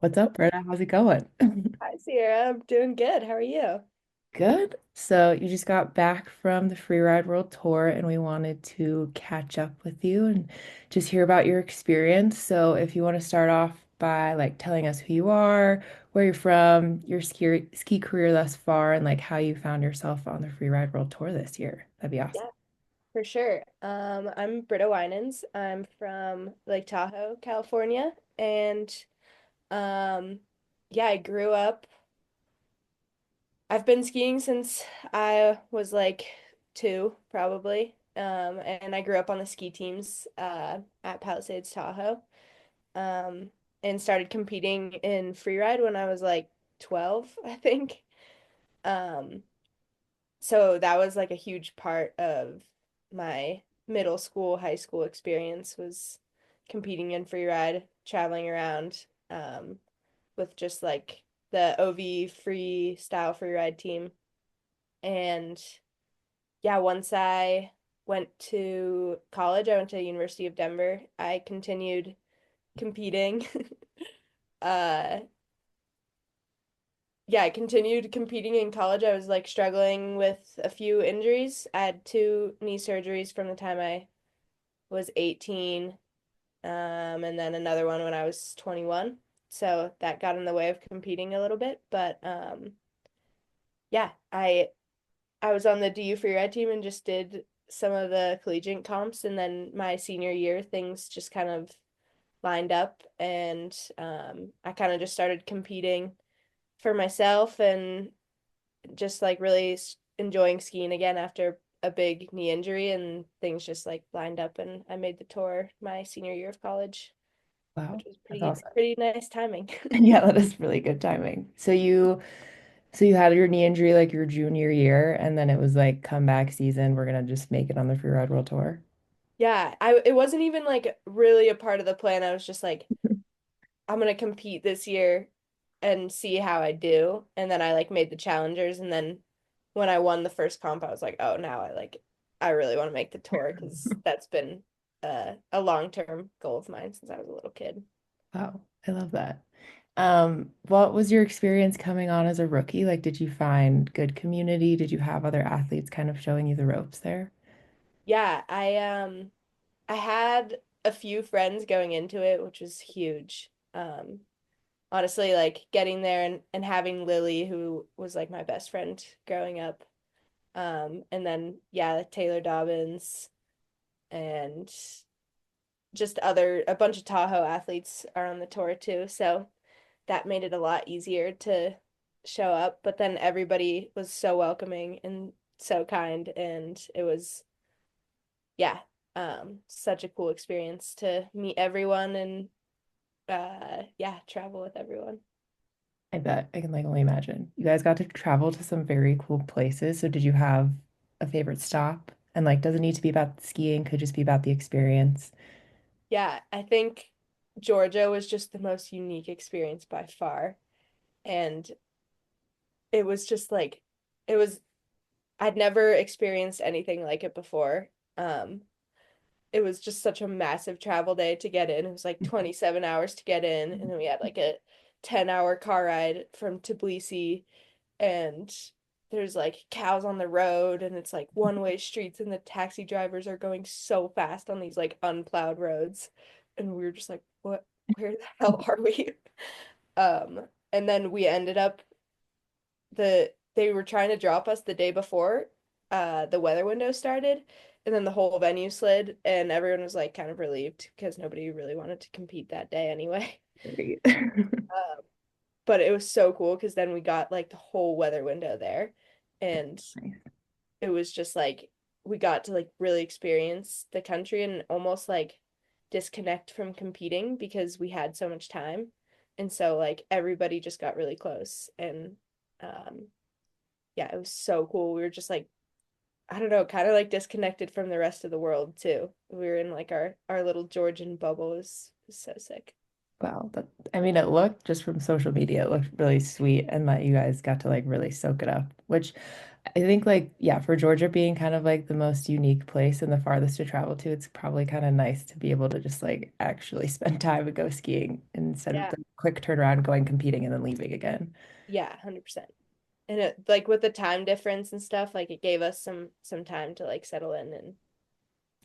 What's up, Britta? How's it going? Hi, Sierra. I'm doing good. How are you? Good. So you just got back from the Freeride World Tour, and we wanted to catch up with you and just hear about your experience. So if you want to start off by like telling us who you are, where you're from, your ski career thus far, and like how you found yourself on the Freeride World Tour this year, that'd be awesome. Yeah, for sure. I'm Britta Winans. I'm from Lake Tahoe, California, and um, yeah, I grew up. I've been skiing since I was like two, probably. And I grew up on the ski teams at Palisades Tahoe. Um, and started competing in freeride when I was like 12, I think. Um, So that was like a huge part of my middle school, high school experience was competing in free ride, traveling around with just like the OV Freeride Team. And yeah, once I went to college, I went to the University of Denver. I continued competing. uh yeah, I continued competing in college. I was like struggling with a few injuries. I had two knee surgeries from the time I was 18, and then another one when I was 21. So that got in the way of competing a little bit. But yeah, I was on the DU Freeride team and just did some of the collegiate comps, and then my senior year things just kind of lined up, and I kind of just started competing for myself and just like really enjoying skiing again after a big knee injury, and things just like lined up and I made the tour my senior year of college, which Wow, was that's pretty awesome. pretty nice timing. Yeah, that is really good timing. So you had your knee injury like your junior year, and then it was like comeback season. We're gonna just make it on the Freeride World Tour. Yeah, I it wasn't even like really a part of the plan. I was just like, I'm gonna compete this year and see how I do. And then I like made the challengers, and then when I won the first comp, I was like, oh, now I really want to make the tour because that's been a long-term goal of mine since I was a little kid. Wow, I love that. What was your experience coming on as a rookie? Like, did you find good community? Did you have other athletes kind of showing you the ropes there? Yeah, I had a few friends going into it, which was huge. Honestly, like getting there and having Lily, who was like my best friend growing up. And then yeah, Taylor Dobbins and just a bunch of Tahoe athletes are on the tour too. So that made it a lot easier to show up. But then everybody was so welcoming and so kind, and it was yeah, such a cool experience to meet everyone and yeah, travel with everyone. I bet I can like only imagine. You guys got to travel to some very cool places. So did you have a favorite stop? And like, doesn't need to be about skiing, could just be about the experience. Yeah, I think Georgia was just the most unique experience by far. And it was just like it was I'd never experienced anything like it before. Um, it was just such a massive travel day to get in. It was like 27 hours to get in, and then we had like a 10-hour car ride from Tbilisi, and there's like cows on the road, and it's like one-way streets, and the taxi drivers are going so fast on these like unplowed roads, and we were just like, what, where the hell are we? And then we ended up they were trying to drop us the day before the weather window started, and then the whole venue slid, and everyone was like kind of relieved because nobody really wanted to compete that day anyway. Great. Um, but it was so cool because then we got like the whole weather window there, and Nice. it was just like we got to like really experience the country and almost like disconnect from competing because we had so much time. And so like everybody just got really close, and um yeah, it was so cool. We were just like, I don't know, kind of like disconnected from the rest of the world too. We were in like our little Georgian bubble. It was so sick. Wow, that I mean it looked just from social media, it looked really sweet and that you guys got to like really soak it up, which I think like yeah, for Georgia being kind of like the most unique place and the farthest to travel to, it's probably kind of nice to be able to just like actually spend time and go skiing instead of Yeah. the quick turnaround going competing and then leaving again. Yeah, 100%. And it like with the time difference and stuff, like it gave us some time to like settle in and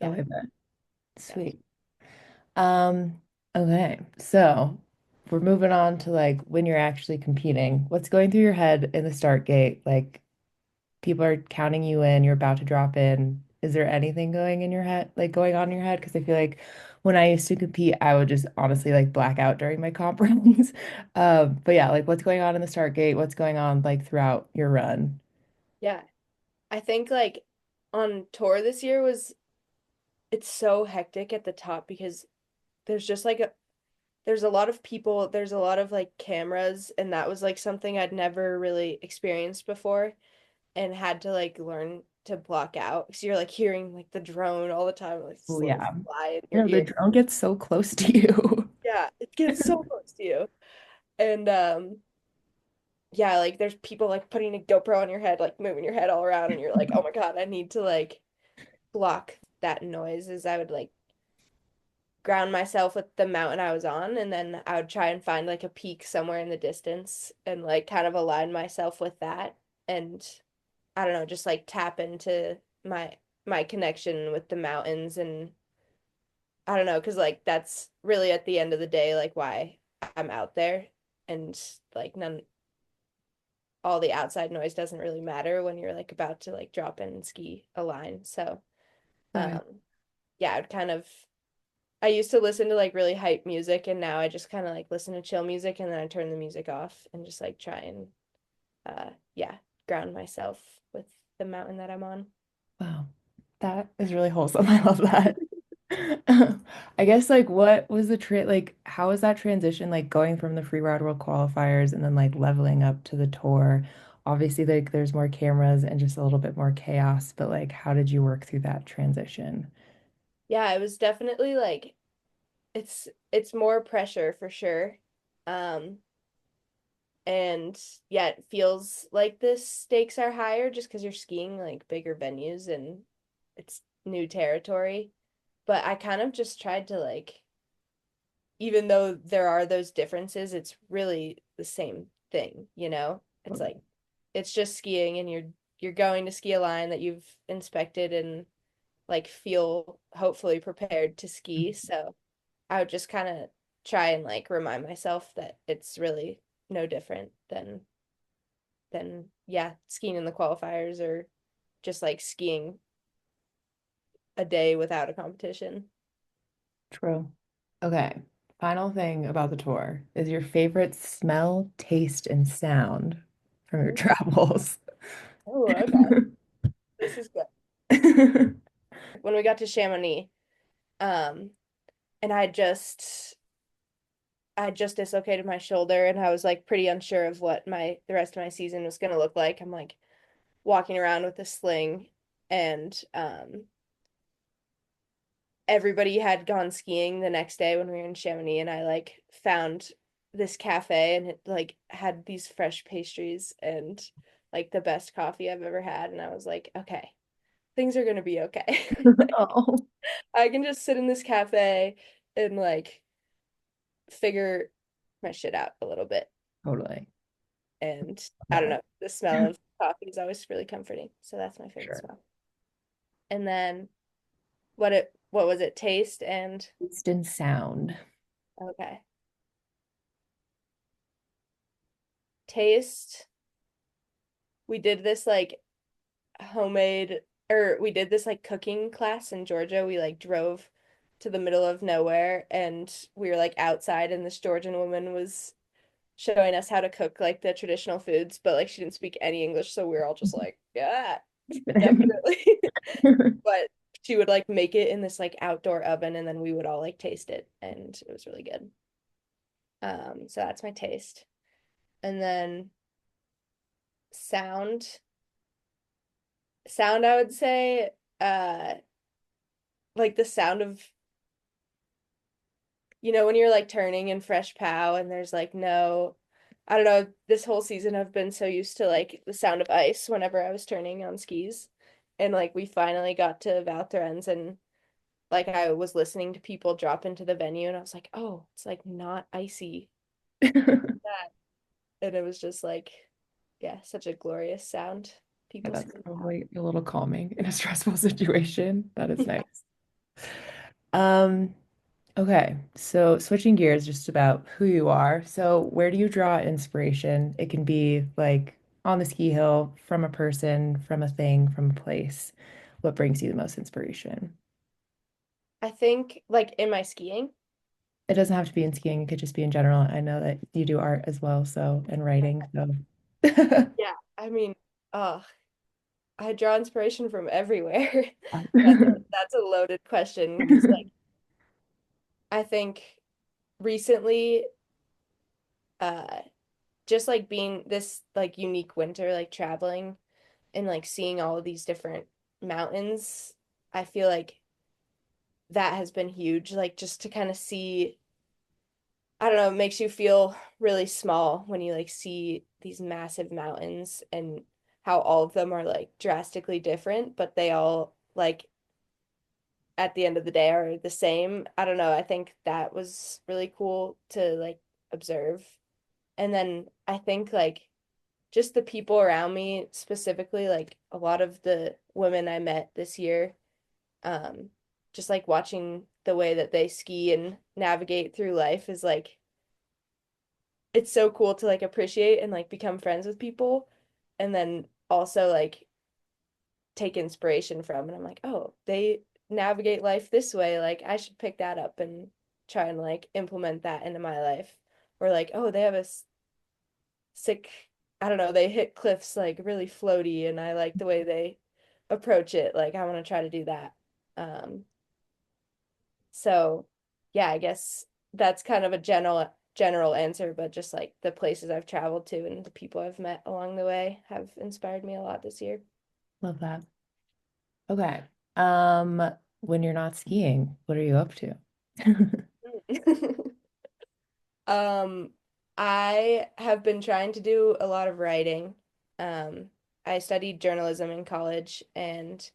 Oh, yeah, I bet. yeah. Sweet. Okay. So we're moving on to like when you're actually competing. What's going through your head in the start gate? Like people are counting you in, you're about to drop in. Is there anything going in your head, like going on in your head? Because I feel like when I used to compete, I would just honestly like black out during my comp runs. But yeah, like what's going on in the start gate? What's going on like throughout your run? Yeah. I think like on tour this year was it's so hectic at the top because there's just like there's a lot of people, there's a lot of like cameras, and that was like something I'd never really experienced before and had to like learn to block out. So you're like hearing like the drone all the time, like this Oh little yeah. fly in your You know, the ear. drone gets so close to you. Yeah, it gets so close to you. And yeah, like there's people like putting a GoPro on your head, like moving your head all around, and you're like, oh my God, I need to like block that noise as I would like ground myself with the mountain I was on, and then I would try and find like a peak somewhere in the distance and like kind of align myself with that. And I don't know, just like tap into my connection with the mountains. And I don't know, because like that's really at the end of the day like why I'm out there. And like none all the outside noise doesn't really matter when you're like about to like drop in and ski a line. So Right. um yeah, I'd kind of I used to listen to like really hype music, and now I just kind of like listen to chill music, and then I turn the music off and just like try and yeah, ground myself with the mountain that I'm on. Wow. That is really wholesome. I love that. I guess like what was the like how was that transition like going from the Freeride World qualifiers and then like leveling up to the tour? Obviously like there's more cameras and just a little bit more chaos, but like how did you work through that transition? Yeah, it was definitely like it's more pressure for sure. And yeah, it feels like the stakes are higher just because you're skiing like bigger venues and it's new territory. But I kind of just tried to like, even though there are those differences, it's really the same thing, you know? It's like it's just skiing, and you're going to ski a line that you've inspected and like feel hopefully prepared to ski. So I would just kind of try and like remind myself that it's really no different than yeah, skiing in the qualifiers or just like skiing a day without a competition. True. Okay. Final thing about the tour is your favorite smell, taste, and sound from your travels. Oh, okay. This is good. When we got to Chamonix, um, and I just dislocated my shoulder, and I was like pretty unsure of what my the rest of my season was gonna look like. I'm like walking around with a sling, and everybody had gone skiing the next day when we were in Chamonix, and I like found this cafe, and it like had these fresh pastries and like the best coffee I've ever had, and I was like, okay, things are gonna be okay. Oh, I can just sit in this cafe and like figure my shit out a little bit. totally. And I don't That know, the smell of coffee is always really comforting. So that's my for favorite sure. smell. And then what was it? Taste and Taste and sound. okay. Taste. We did this like homemade or we did this like cooking class in Georgia. We like drove to the middle of nowhere, and we were like outside, and this Georgian woman was showing us how to cook like the traditional foods, but like she didn't speak any English, so we were all just like, yeah, definitely. But she would like make it in this like outdoor oven, and then we would all like taste it, and it was really good. So that's my taste. And then sound. Sound, I would say, uh, like the sound of when you're like turning in fresh pow and there's like no, I don't know, this whole season I've been so used to like the sound of ice whenever I was turning on skis. And like we finally got to Val Thorens and like I was listening to people drop into the venue and I was like, oh, it's like not icy that. And it was just like, yeah, such a glorious sound. Yeah, People that's scream out. probably a little calming in a stressful situation. That is nice. Um, okay, so switching gears just about who you are. So where do you draw inspiration? It can be like on the ski hill, from a person, from a thing, from a place. What brings you the most inspiration? I think like in my skiing. It doesn't have to be in skiing, it could just be in general. I know that you do art as well, so and writing, so Yeah, I mean, uh, I draw inspiration from everywhere. That's a loaded question because like I think recently, uh, just like being this like unique winter, like traveling and like seeing all of these different mountains, I feel like that has been huge. Like just to kind of see, I don't know, it makes you feel really small when you like see these massive mountains and how all of them are like drastically different, but they all like at the end of the day are the same. I don't know. I think that was really cool to like observe. And then I think like just the people around me, specifically like a lot of the women I met this year, um, just like watching the way that they ski and navigate through life is like it's so cool to like appreciate and like become friends with people and then also like take inspiration from and I'm like, "Oh, they navigate life this way. Like I should pick that up and try and like implement that into my life." Or like, "Oh, they have a sick, I don't know, they hit cliffs like really floaty and I like the way they approach it. Like I want to try to do that." Um, so yeah, I guess that's kind of a general answer, but just like the places I've traveled to and the people I've met along the way have inspired me a lot this year. love that. Okay. Um, when you're not skiing, what are you up to? Um, I have been trying to do a lot of writing. Um, I studied journalism in college and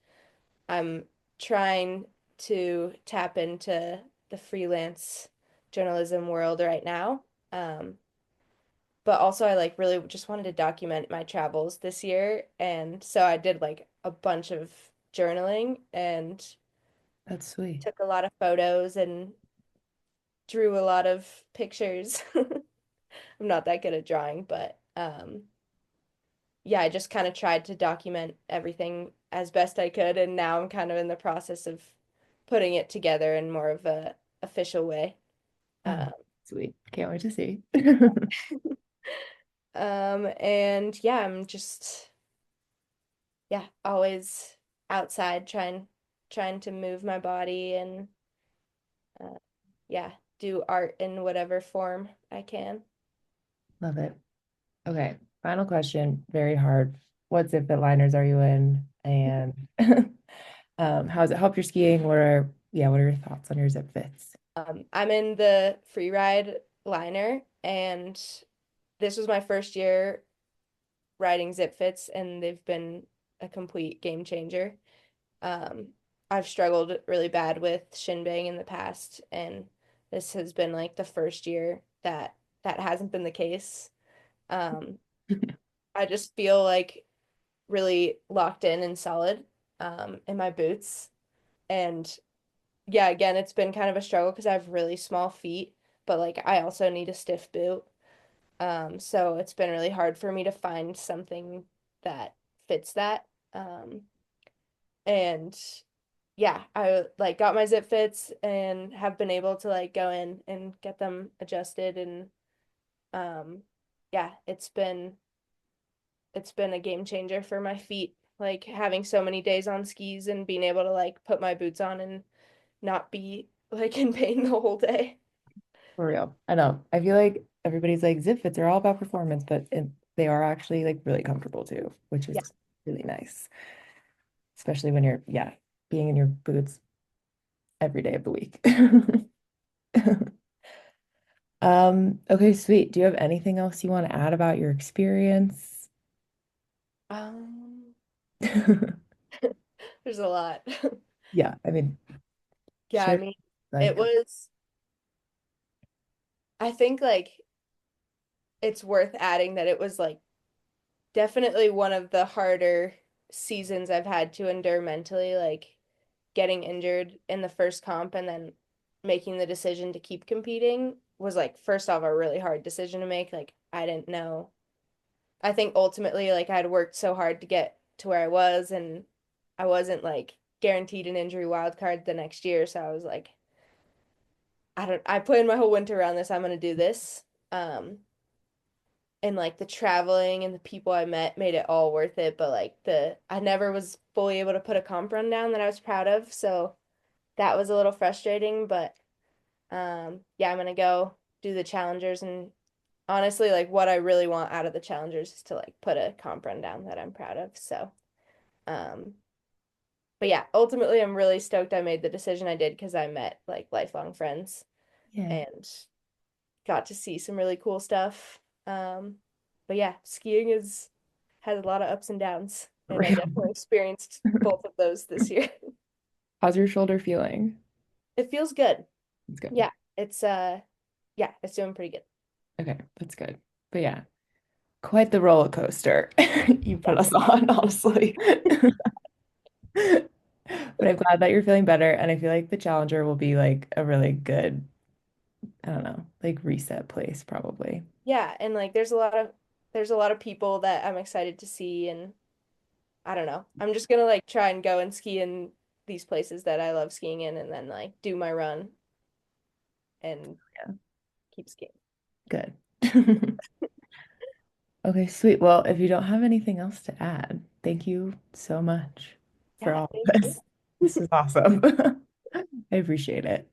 I'm trying to tap into the freelance journalism world right now. But also I like really just wanted to document my travels this year, and so I did like a bunch of journaling and That's sweet. took a lot of photos and drew a lot of pictures. I'm not that good at drawing, but yeah, I just kind of tried to document everything as best I could, and now I'm kind of in the process of putting it together in more of a official way. Oh, Um, sweet. Can't wait to see. and yeah, I'm just yeah, always outside trying to move my body and uh, yeah, do art in whatever form I can. Love it. Okay. Final question. Very hard. What ZipFit liners are you in? And how does it help your skiing? What are your thoughts on your Zip Fits? I'm in the Freeride liner, and this was my first year riding Zip Fits, and they've been a complete game changer. Um, I've struggled really bad with shin bang in the past, and this has been like the first year that that hasn't been the case. Um, I just feel like really locked in and solid in my boots. And yeah, again, it's been kind of a struggle because I have really small feet, but like I also need a stiff boot. So it's been really hard for me to find something that fits that. And yeah, I like got my zip fits and have been able to like go in and get them adjusted and um yeah, it's been a game changer for my feet. Like having so many days on skis and being able to like put my boots on and not be like in pain the whole day. For real. I know. I feel like everybody's like Zip Fits are all about performance, but they are actually like really comfortable too, which Yeah. is really nice, especially when you're, yeah, being in your boots every day of the week. Okay, sweet. Do you have anything else you want to add about your experience? Um, there's a lot. Yeah, I mean, Yeah, I sure. mean, it Like, was, I think like it's worth adding that it was like definitely one of the harder seasons I've had to endure mentally, like getting injured in the first comp and then making the decision to keep competing was like first off a really hard decision to make. Like I didn't know. I think ultimately like I'd worked so hard to get to where I was and I wasn't like guaranteed an injury wild card the next year, so I was like I planned my whole winter around this. I'm gonna do this. And like the traveling and the people I met made it all worth it. But like I never was fully able to put a comp run down that I was proud of. So that was a little frustrating. But yeah, I'm gonna go do the challengers and honestly, like what I really want out of the challengers is to like put a comp run down that I'm proud of. So um, but yeah, ultimately I'm really stoked I made the decision I did because I met like lifelong friends yeah, and got to see some really cool stuff. Um, but yeah, skiing is has a lot of ups and downs, for and I real. definitely experienced both of those this year. How's your shoulder feeling? It feels good. It's good. Yeah, it's yeah, it's doing pretty good. Okay, that's good. But yeah, quite the roller coaster you Yeah. put us on, honestly. But I'm glad that you're feeling better, and I feel like the Challenger will be like a really good, I don't know, like reset place probably. Yeah, and like there's a lot of people that I'm excited to see and I don't know. I'm just gonna like try and go and ski in these places that I love skiing in and then like do my run and Yeah, keep skiing. good. Okay, sweet. Well, if you don't have anything else to add, thank you so much for Yeah, all thank of you. this. This is awesome. I appreciate it.